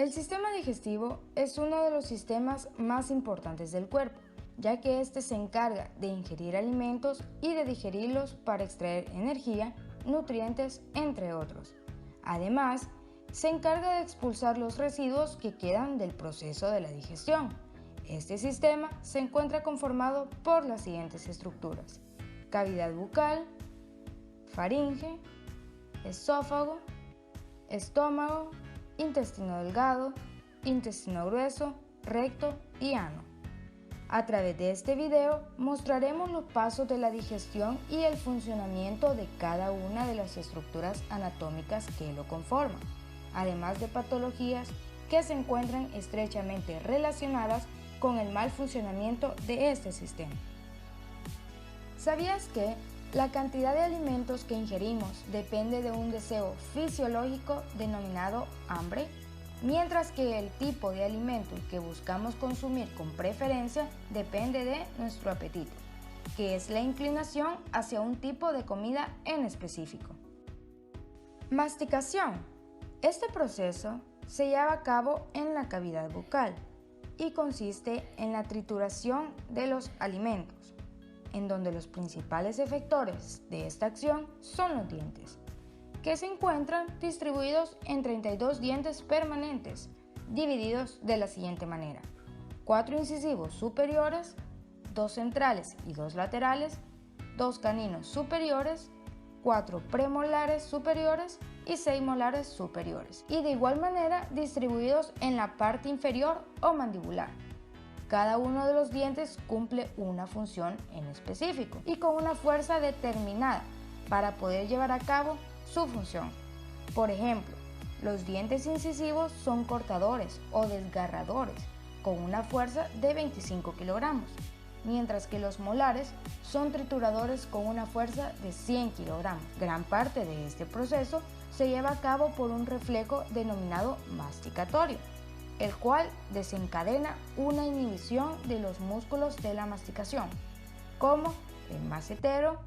El sistema digestivo es uno de los sistemas más importantes del cuerpo, ya que éste se encarga de ingerir alimentos y de digerirlos para extraer energía, nutrientes, entre otros. Además, se encarga de expulsar los residuos que quedan del proceso de la digestión. Este sistema se encuentra conformado por las siguientes estructuras: cavidad bucal, faringe, esófago, estómago, intestino delgado, intestino grueso, recto y ano. A través de este video mostraremos los pasos de la digestión y el funcionamiento de cada una de las estructuras anatómicas que lo conforman, además de patologías que se encuentran estrechamente relacionadas con el mal funcionamiento de este sistema. ¿Sabías que la cantidad de alimentos que ingerimos depende de un deseo fisiológico denominado hambre? Mientras que el tipo de alimento que buscamos consumir con preferencia depende de nuestro apetito, que es la inclinación hacia un tipo de comida en específico. Masticación. Este proceso se lleva a cabo en la cavidad bucal y consiste en la trituración de los alimentos, en donde los principales efectores de esta acción son los dientes, que se encuentran distribuidos en 32 dientes permanentes, divididos de la siguiente manera: 4 incisivos superiores, 2 centrales y 2 laterales, 2 caninos superiores, 4 premolares superiores y 6 molares superiores, y de igual manera distribuidos en la parte inferior o mandibular. Cada uno de los dientes cumple una función en específico y con una fuerza determinada para poder llevar a cabo su función. Por ejemplo, los dientes incisivos son cortadores o desgarradores con una fuerza de 25 kilogramos, mientras que los molares son trituradores con una fuerza de 100 kilogramos. Gran parte de este proceso se lleva a cabo por un reflejo denominado masticatorio, el cual desencadena una inhibición de los músculos de la masticación, como el macetero,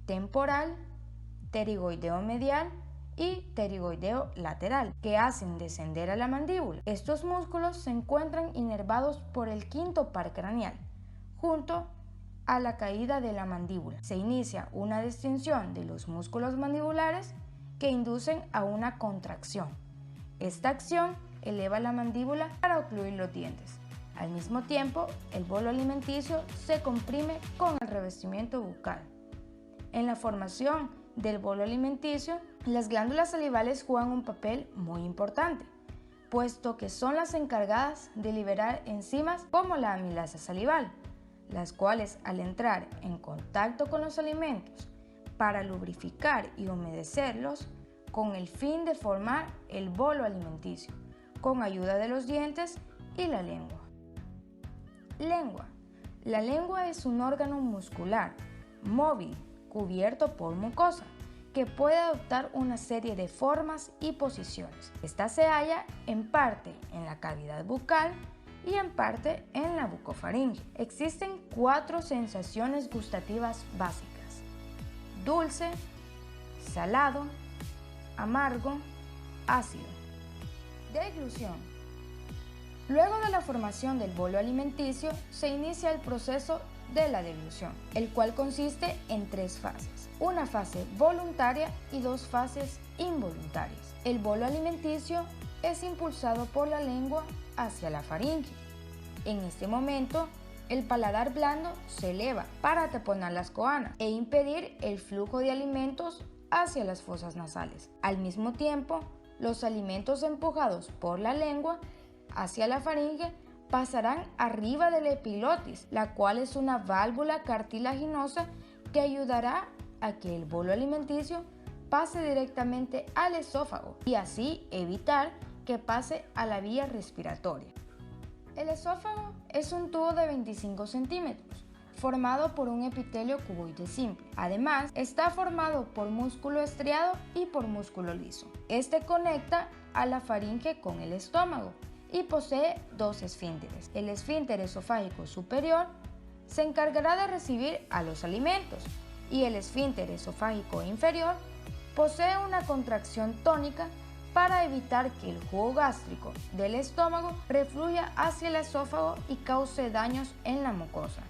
temporal, pterigoideo medial y pterigoideo lateral, que hacen descender a la mandíbula. Estos músculos se encuentran inervados por el quinto par craneal, junto a la caída de la mandíbula. Se inicia una distensión de los músculos mandibulares que inducen a una contracción. Esta acción eleva la mandíbula para ocluir los dientes. Al mismo tiempo, el bolo alimenticio se comprime con el revestimiento bucal. En la formación del bolo alimenticio, las glándulas salivales juegan un papel muy importante, puesto que son las encargadas de liberar enzimas como la amilasa salival, las cuales, al entrar en contacto con los alimentos para lubrificar y humedecerlos, con el fin de formar el bolo alimenticio, con ayuda de los dientes y la lengua. Lengua. La lengua es un órgano muscular, móvil, cubierto por mucosa, que puede adoptar una serie de formas y posiciones. Esta se halla en parte en la cavidad bucal y en parte en la bucofaringe. Existen 4 sensaciones gustativas básicas: dulce, salado, amargo, ácido. Deglución. Luego de la formación del bolo alimenticio se inicia el proceso de la deglución, el cual consiste en 3 fases: una fase voluntaria y 2 fases involuntarias. El bolo alimenticio es impulsado por la lengua hacia la faringe. En este momento, el paladar blando se eleva para taponar las coanas e impedir el flujo de alimentos hacia las fosas nasales. Al mismo tiempo, los alimentos empujados por la lengua hacia la faringe pasarán arriba de la epiglotis, la cual es una válvula cartilaginosa que ayudará a que el bolo alimenticio pase directamente al esófago y así evitar que pase a la vía respiratoria. El esófago es un tubo de 25 centímetros, formado por un epitelio cuboide simple. Además, está formado por músculo estriado y por músculo liso. Este conecta a la faringe con el estómago y posee 2 esfínteres. El esfínter esofágico superior se encargará de recibir a los alimentos y el esfínter esofágico inferior posee una contracción tónica para evitar que el jugo gástrico del estómago refluya hacia el esófago y cause daños en la mucosa.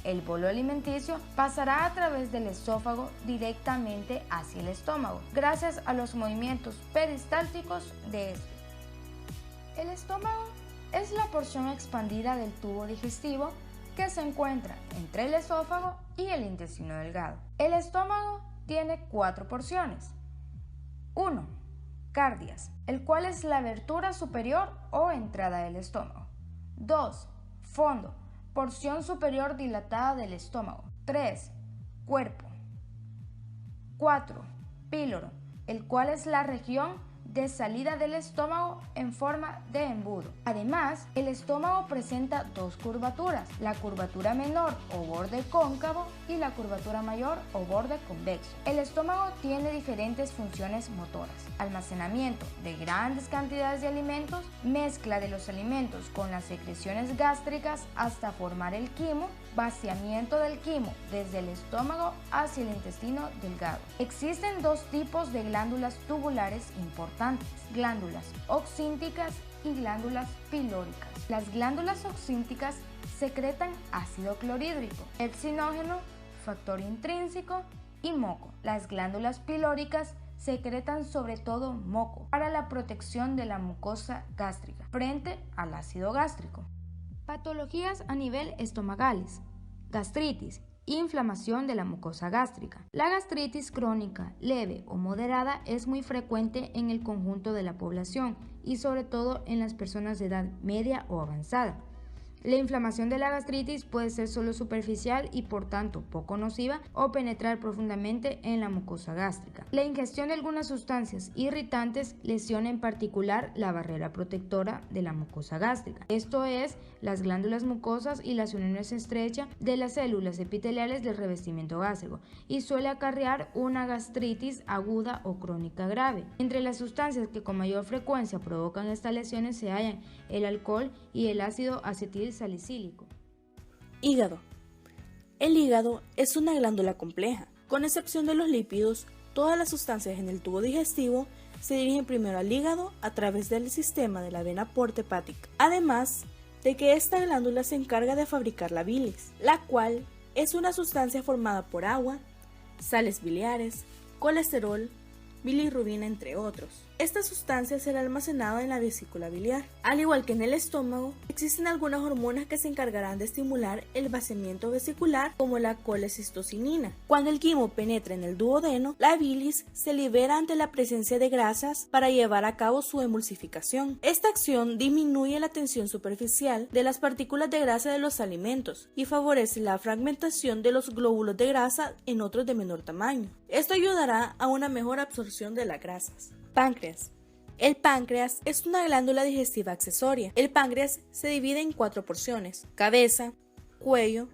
El bolo alimenticio pasará a través del esófago directamente hacia el estómago, gracias a los movimientos peristálticos de este. El estómago es la porción expandida del tubo digestivo que se encuentra entre el esófago y el intestino delgado. El estómago tiene 4 porciones. 1. Cardias, el cual es la abertura superior o entrada del estómago. 2. Fondo, porción superior dilatada del estómago. 3. Cuerpo. 4. Píloro, el cual es la región de salida del estómago en forma de embudo. Además, el estómago presenta dos curvaturas, la curvatura menor o borde cóncavo y la curvatura mayor o borde convexo. El estómago tiene diferentes funciones motoras: almacenamiento de grandes cantidades de alimentos, mezcla de los alimentos con las secreciones gástricas hasta formar el quimo, vaciamiento del quimo desde el estómago hacia el intestino delgado. Existen dos tipos de glándulas tubulares importantes: glándulas oxínticas y glándulas pilóricas. Las glándulas oxínticas secretan ácido clorhídrico, epsinógeno, factor intrínseco y moco. Las glándulas pilóricas secretan sobre todo moco para la protección de la mucosa gástrica frente al ácido gástrico. Patologías a nivel estomagales: gastritis, inflamación de la mucosa gástrica. La gastritis crónica, leve o moderada es muy frecuente en el conjunto de la población y sobre todo en las personas de edad media o avanzada. La inflamación de la gastritis puede ser solo superficial y por tanto poco nociva o penetrar profundamente en la mucosa gástrica. La ingestión de algunas sustancias irritantes lesiona en particular la barrera protectora de la mucosa gástrica, esto es, las glándulas mucosas y las uniones estrechas de las células epiteliales del revestimiento gástrico, y suele acarrear una gastritis aguda o crónica grave. Entre las sustancias que con mayor frecuencia provocan estas lesiones se hallan el alcohol y el ácido acetilsalicílico. Hígado. El hígado es una glándula compleja. Con excepción de los lípidos, todas las sustancias en el tubo digestivo se dirigen primero al hígado a través del sistema de la vena porta hepática. Además de que esta glándula se encarga de fabricar la bilis, la cual es una sustancia formada por agua, sales biliares, colesterol, bilirrubina, entre otros. Esta sustancia será almacenada en la vesícula biliar. Al igual que en el estómago, existen algunas hormonas que se encargarán de estimular el vaciamiento vesicular, como la colecistocinina. Cuando el quimo penetra en el duodeno, la bilis se libera ante la presencia de grasas para llevar a cabo su emulsificación. Esta acción disminuye la tensión superficial de las partículas de grasa de los alimentos y favorece la fragmentación de los glóbulos de grasa en otros de menor tamaño. Esto ayudará a una mejor absorción de las grasas. Páncreas. El páncreas es una glándula digestiva accesoria. El páncreas se divide en 4 porciones: cabeza, cuello,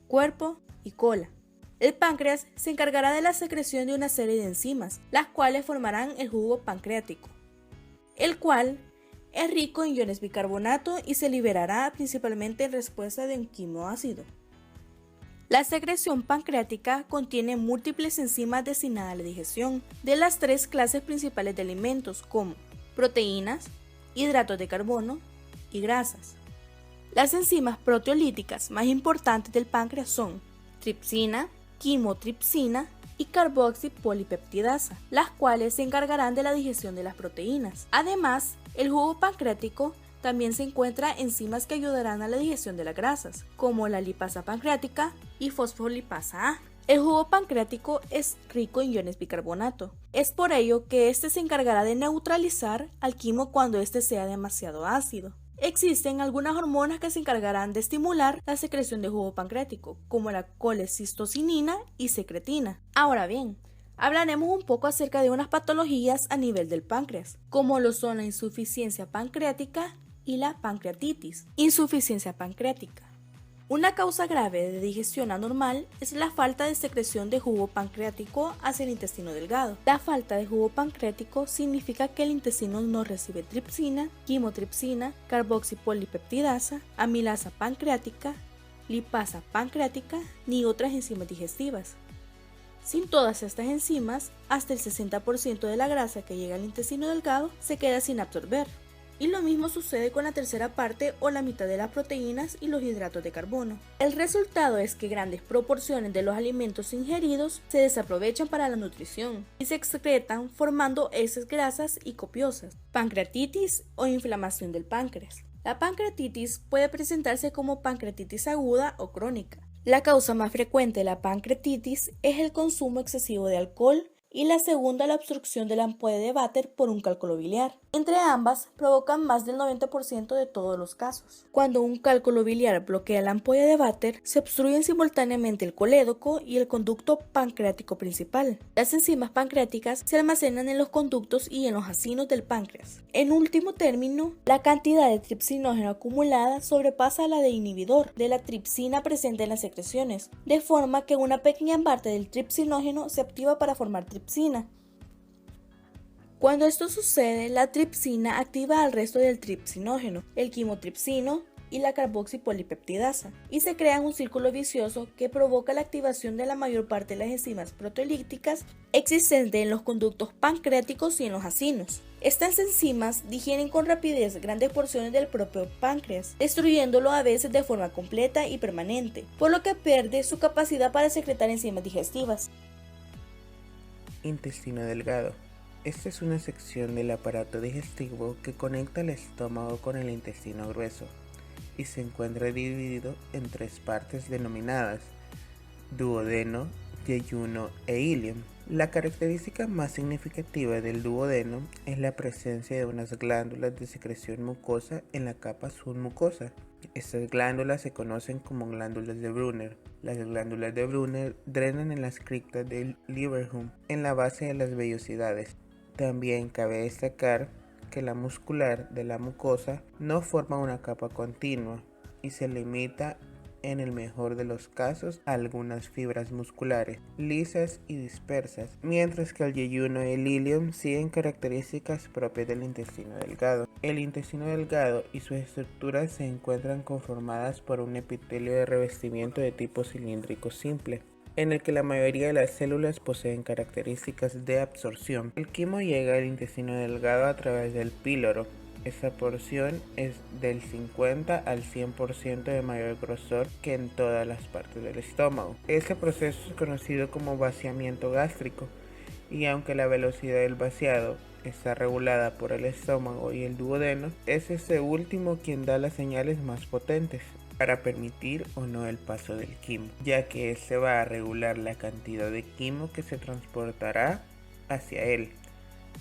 cuerpo y cola. El páncreas se encargará de la secreción de una serie de enzimas, las cuales formarán el jugo pancreático, el cual es rico en iones bicarbonato y se liberará principalmente en respuesta de un quimo ácido. La secreción pancreática contiene múltiples enzimas destinadas a la digestión de las 3 clases principales de alimentos, como proteínas, hidratos de carbono y grasas. Las enzimas proteolíticas más importantes del páncreas son tripsina, quimotripsina y carboxipolipeptidasa, las cuales se encargarán de la digestión de las proteínas. Además, el jugo pancreático también se encuentra enzimas que ayudarán a la digestión de las grasas, como la lipasa pancreática y fosfolipasa A. El jugo pancreático es rico en iones bicarbonato. Es por ello que este se encargará de neutralizar al quimo cuando este sea demasiado ácido. Existen algunas hormonas que se encargarán de estimular la secreción de jugo pancreático, como la colecistocinina y secretina. Ahora bien, hablaremos un poco acerca de unas patologías a nivel del páncreas, como lo son la insuficiencia pancreática y la pancreatitis. Insuficiencia pancreática. Una causa grave de digestión anormal es la falta de secreción de jugo pancreático hacia el intestino delgado. La falta de jugo pancreático significa que el intestino no recibe tripsina, quimotripsina, carboxipolipeptidasa, amilasa pancreática, lipasa pancreática ni otras enzimas digestivas. Sin todas estas enzimas, hasta el 60% de la grasa que llega al intestino delgado se queda sin absorber. Y lo mismo sucede con la tercera parte o la mitad de las proteínas y los hidratos de carbono. El resultado es que grandes proporciones de los alimentos ingeridos se desaprovechan para la nutrición y se excretan formando heces grasas y copiosas, pancreatitis o inflamación del páncreas. La pancreatitis puede presentarse como pancreatitis aguda o crónica. La causa más frecuente de la pancreatitis es el consumo excesivo de alcohol y la segunda la obstrucción de la ampolla de váter por un cálculo biliar. Entre ambas provocan más del 90% de todos los casos. Cuando un cálculo biliar bloquea la ampolla de váter, se obstruyen simultáneamente el colédoco y el conducto pancreático principal. Las enzimas pancreáticas se almacenan en los conductos y en los acinos del páncreas. En último término, la cantidad de tripsinógeno acumulada sobrepasa la de inhibidor de la tripsina presente en las secreciones, de forma que una pequeña parte del tripsinógeno se activa para formar tripsina. Cuando esto sucede, la tripsina activa al resto del tripsinógeno, el quimotripsino y la carboxipolipeptidasa, y se crea un círculo vicioso que provoca la activación de la mayor parte de las enzimas proteolíticas existentes en los conductos pancreáticos y en los acinos. Estas enzimas digieren con rapidez grandes porciones del propio páncreas, destruyéndolo a veces de forma completa y permanente, por lo que pierde su capacidad para secretar enzimas digestivas. Intestino delgado. Esta es una sección del aparato digestivo que conecta el estómago con el intestino grueso y se encuentra dividido en tres partes denominadas duodeno, yeyuno e ilium. La característica más significativa del duodeno es la presencia de unas glándulas de secreción mucosa en la capa submucosa. Estas glándulas se conocen como glándulas de Brunner. Las glándulas de Brunner drenan en las criptas del Lieberhum, en la base de las vellosidades. También cabe destacar que la muscular de la mucosa no forma una capa continua y se limita, en el mejor de los casos, a algunas fibras musculares lisas y dispersas, mientras que el yeyuno y el ilium siguen características propias del intestino delgado. El intestino delgado y sus estructuras se encuentran conformadas por un epitelio de revestimiento de tipo cilíndrico simple, en el que la mayoría de las células poseen características de absorción. El quimo llega al intestino delgado a través del píloro. Esta porción es del 50 al 100% de mayor grosor que en todas las partes del estómago. Este proceso es conocido como vaciamiento gástrico, y aunque la velocidad del vaciado está regulada por el estómago y el duodeno, es este último quien da las señales más potentes para permitir o no el paso del quimo, ya que este va a regular la cantidad de quimo que se transportará hacia él,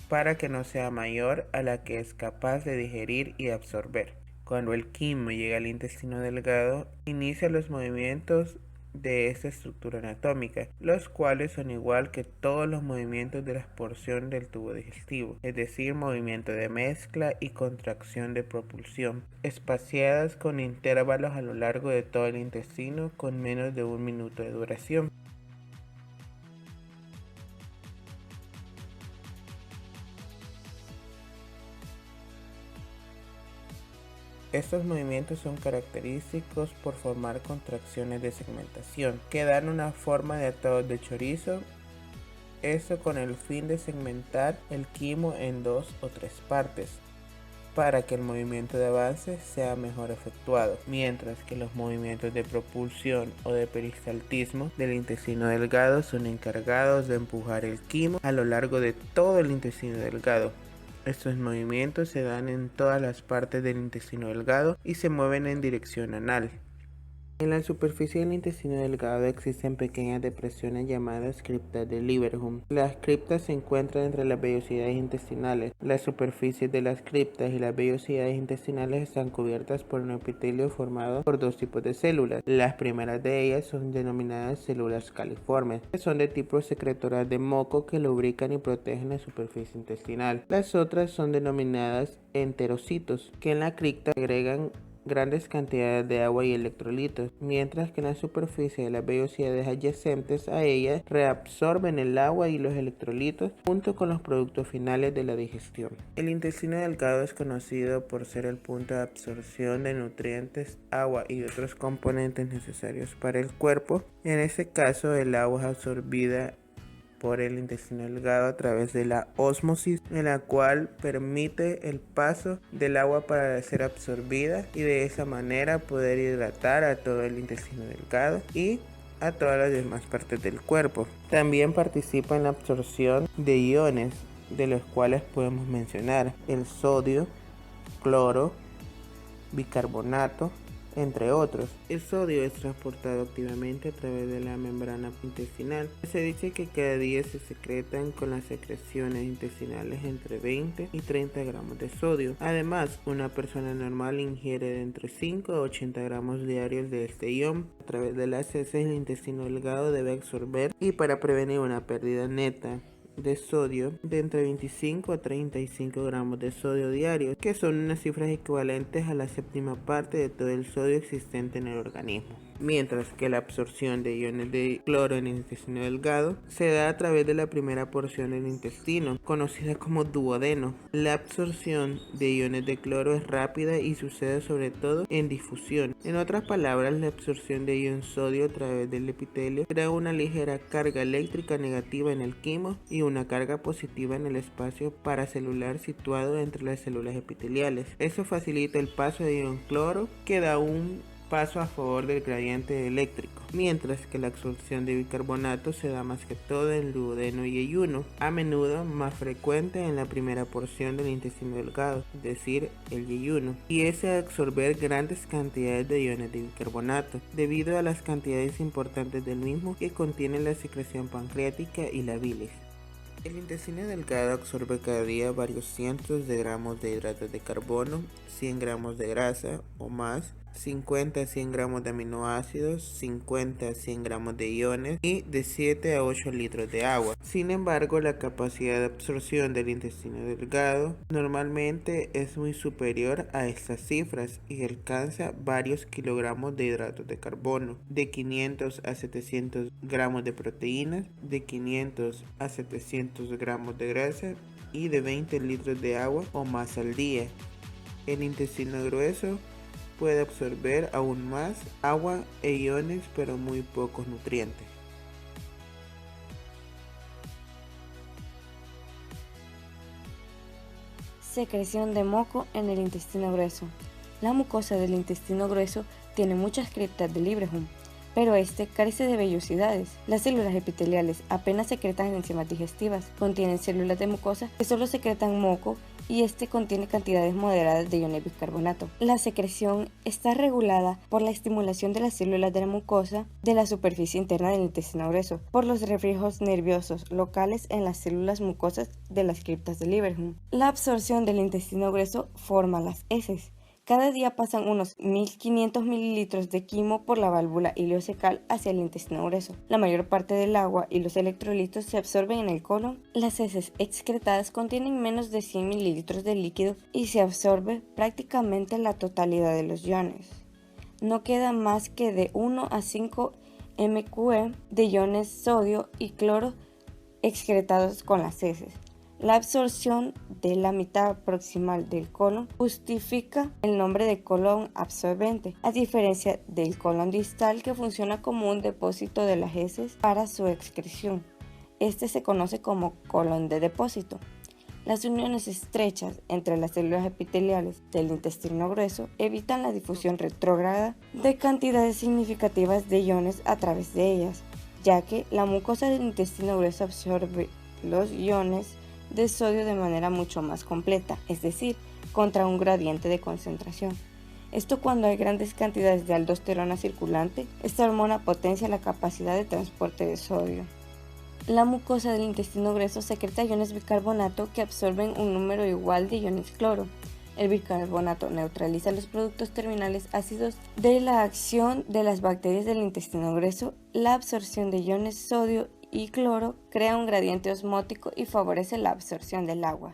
para que no sea mayor a la que es capaz de digerir y absorber. Cuando el quimo llega al intestino delgado, inicia los movimientos de esta estructura anatómica, los cuales son igual que todos los movimientos de la porción del tubo digestivo, es decir, movimiento de mezcla y contracción de propulsión, espaciadas con intervalos a lo largo de todo el intestino con menos de 1 minuto de duración. Estos movimientos son característicos por formar contracciones de segmentación, que dan una forma de atados de chorizo, esto con el fin de segmentar el quimo en 2 o 3 partes, para que el movimiento de avance sea mejor efectuado, mientras que los movimientos de propulsión o de peristaltismo del intestino delgado son encargados de empujar el quimo a lo largo de todo el intestino delgado. Estos movimientos se dan en todas las partes del intestino delgado y se mueven en dirección anal. En la superficie del intestino delgado existen pequeñas depresiones llamadas criptas de Lieberhum. Las criptas se encuentran entre las vellosidades intestinales. Las superficies de las criptas y las vellosidades intestinales están cubiertas por un epitelio formado por dos tipos de células. Las primeras de ellas son denominadas células califormes, que son de tipo secretoras de moco que lubrican y protegen la superficie intestinal. Las otras son denominadas enterocitos, que en la cripta agregan grandes cantidades de agua y electrolitos, mientras que en la superficie de las vellosidades adyacentes a ellas reabsorben el agua y los electrolitos junto con los productos finales de la digestión. El intestino delgado es conocido por ser el punto de absorción de nutrientes, agua y otros componentes necesarios para el cuerpo. En este caso, el agua es absorbida por el intestino delgado a través de la ósmosis, en la cual permite el paso del agua para ser absorbida y de esa manera poder hidratar a todo el intestino delgado y a todas las demás partes del cuerpo. También participa en la absorción de iones, de los cuales podemos mencionar el sodio, cloro, bicarbonato, entre otros. El sodio es transportado activamente a través de la membrana intestinal. Se dice que cada día se secretan con las secreciones intestinales entre 20 y 30 gramos de sodio. Además, una persona normal ingiere de entre 5 a 80 gramos diarios de este ion. A través de las heces, el intestino delgado debe absorber, y para prevenir una pérdida neta de sodio de entre 25 a 35 gramos de sodio diario, que son unas cifras equivalentes a la séptima parte de todo el sodio existente en el organismo. Mientras que la absorción de iones de cloro en el intestino delgado se da a través de la primera porción del intestino, conocida como duodeno. La absorción de iones de cloro es rápida y sucede sobre todo en difusión. En otras palabras, la absorción de ion sodio a través del epitelio crea una ligera carga eléctrica negativa en el quimo y una carga positiva en el espacio paracelular situado entre las células epiteliales. Eso facilita el paso de ion cloro, que da un paso a favor del gradiente eléctrico, mientras que la absorción de bicarbonato se da más que todo en duodeno y yeyuno, a menudo más frecuente en la primera porción del intestino delgado, es decir, el yeyuno, y es absorber grandes cantidades de iones de bicarbonato, debido a las cantidades importantes del mismo que contienen la secreción pancreática y la bilis. El intestino delgado absorbe cada día varios cientos de gramos de hidratos de carbono, 100 gramos de grasa o más, 50 a 100 gramos de aminoácidos, 50 a 100 gramos de iones y de 7 a 8 litros de agua. Sin embargo, la capacidad de absorción del intestino delgado normalmente es muy superior a estas cifras y alcanza varios kilogramos de hidratos de carbono, de 500 a 700 gramos de proteínas, de 500 a 700 gramos de grasa y de 20 litros de agua o más al día. El intestino grueso puede absorber aún más agua e iones, pero muy pocos nutrientes. Secreción de moco en el intestino grueso. La mucosa del intestino grueso tiene muchas criptas de Librejum, pero este carece de vellosidades. Las células epiteliales apenas secretan enzimas digestivas, contienen células de mucosa que solo secretan moco y este contiene cantidades moderadas de iones bicarbonato. La secreción está regulada por la estimulación de las células de la mucosa de la superficie interna del intestino grueso, por los reflejos nerviosos locales en las células mucosas de las criptas de Librejum. La absorción del intestino grueso forma las heces. Cada día pasan unos 1500 mililitros de quimo por la válvula ileocecal hacia el intestino grueso. La mayor parte del agua y los electrolitos se absorben en el colon. Las heces excretadas contienen menos de 100 mililitros de líquido y se absorbe prácticamente la totalidad de los iones. No queda más que de 1 a 5 mqe de iones sodio y cloro excretados con las heces. La absorción de la mitad proximal del colon justifica el nombre de colon absorbente, a diferencia del colon distal, que funciona como un depósito de las heces para su excreción. Este se conoce como colon de depósito. Las uniones estrechas entre las células epiteliales del intestino grueso evitan la difusión retrógrada de cantidades significativas de iones a través de ellas, ya que la mucosa del intestino grueso absorbe los iones de sodio de manera mucho más completa, es decir, contra un gradiente de concentración. Esto cuando hay grandes cantidades de aldosterona circulante, esta hormona potencia la capacidad de transporte de sodio. La mucosa del intestino grueso secreta iones bicarbonato que absorben un número igual de iones cloro. El bicarbonato neutraliza los productos terminales ácidos de la acción de las bacterias del intestino grueso. La absorción de iones sodio y cloro crea un gradiente osmótico y favorece la absorción del agua.